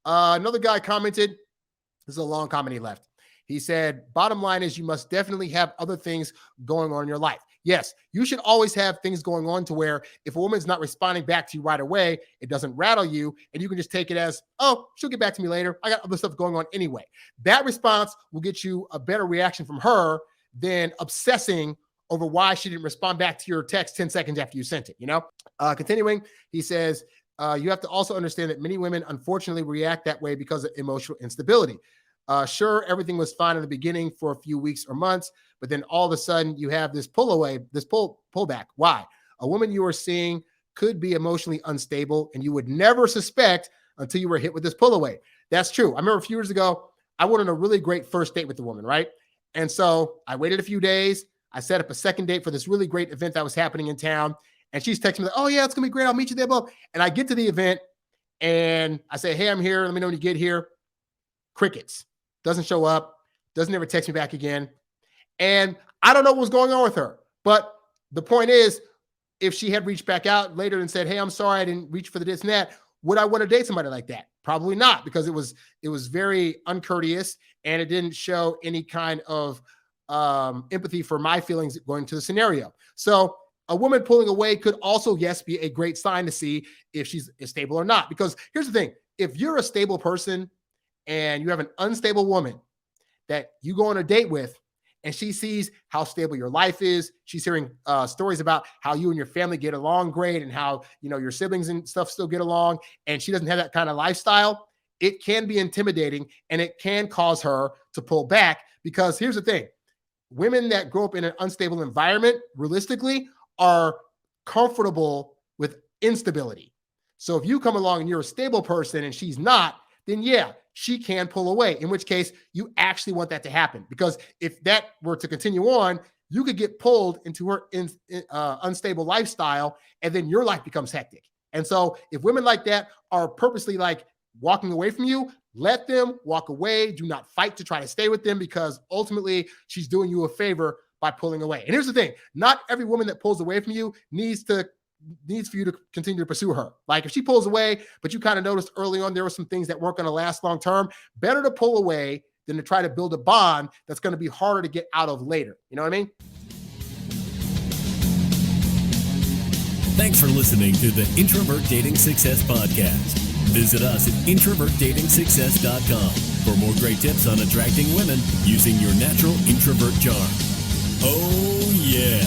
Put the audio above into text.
Another guy commented, this is a long comment he left. He said, bottom line is you must definitely have other things going on in your life. Yes, you should always have things going on to where if a woman's not responding back to you right away, it doesn't rattle you, and you can just take it as, oh, she'll get back to me later. I got other stuff going on anyway. That response will get you a better reaction from her than obsessing over why she didn't respond back to your text 10 seconds after you sent it, Continuing, he says, you have to also understand that many women unfortunately react that way because of emotional instability. Sure, everything was fine in the beginning for a few weeks or months, but then all of a sudden you have this pullback. Why? A woman you are seeing could be emotionally unstable, and you would never suspect until you were hit with this pull away. That's true. I remember a few years ago, I went on a really great first date with the woman, right? And so I waited a few days. I set up a second date for this really great event that was happening in town. And she's texting me like, oh yeah, it's gonna be great. I'll meet you there, bro. And I get to the event and I say, hey, I'm here. Let me know when you get here. Crickets. Doesn't show up. Doesn't ever text me back again. And I don't know what was going on with her. But the point is, if she had reached back out later and said, hey, I'm sorry, I didn't reach for the this and that, would I want to date somebody like that? Probably not, because it was very uncourteous and it didn't show any kind of empathy for my feelings going to the scenario. So a woman pulling away could also, yes, be a great sign to see if she's stable or not. Because here's the thing. If you're a stable person and you have an unstable woman that you go on a date with, and she sees how stable your life is, she's hearing stories about how you and your family get along great and how, your siblings and stuff still get along, and she doesn't have that kind of lifestyle, it can be intimidating and it can cause her to pull back. Because here's the thing. Women that grow up in an unstable environment, realistically, are comfortable with instability. So if you come along and you're a stable person and she's not, then yeah, she can pull away, in which case you actually want that to happen. Because if that were to continue on, you could get pulled into her unstable lifestyle, and then your life becomes hectic. And so if women like that are purposely like walking away from you, let them walk away. Do not fight to try to stay with them, because ultimately she's doing you a favor by pulling away. And here's the thing. Not every woman that pulls away from you needs for you to continue to pursue her. Like if she pulls away, but you kind of noticed early on there were some things that weren't going to last long term, better to pull away than to try to build a bond that's going to be harder to get out of later. You know what I mean? Thanks for listening to the Introvert Dating Success Podcast. Visit us at introvertdatingsuccess.com for more great tips on attracting women using your natural introvert charm. Oh yeah.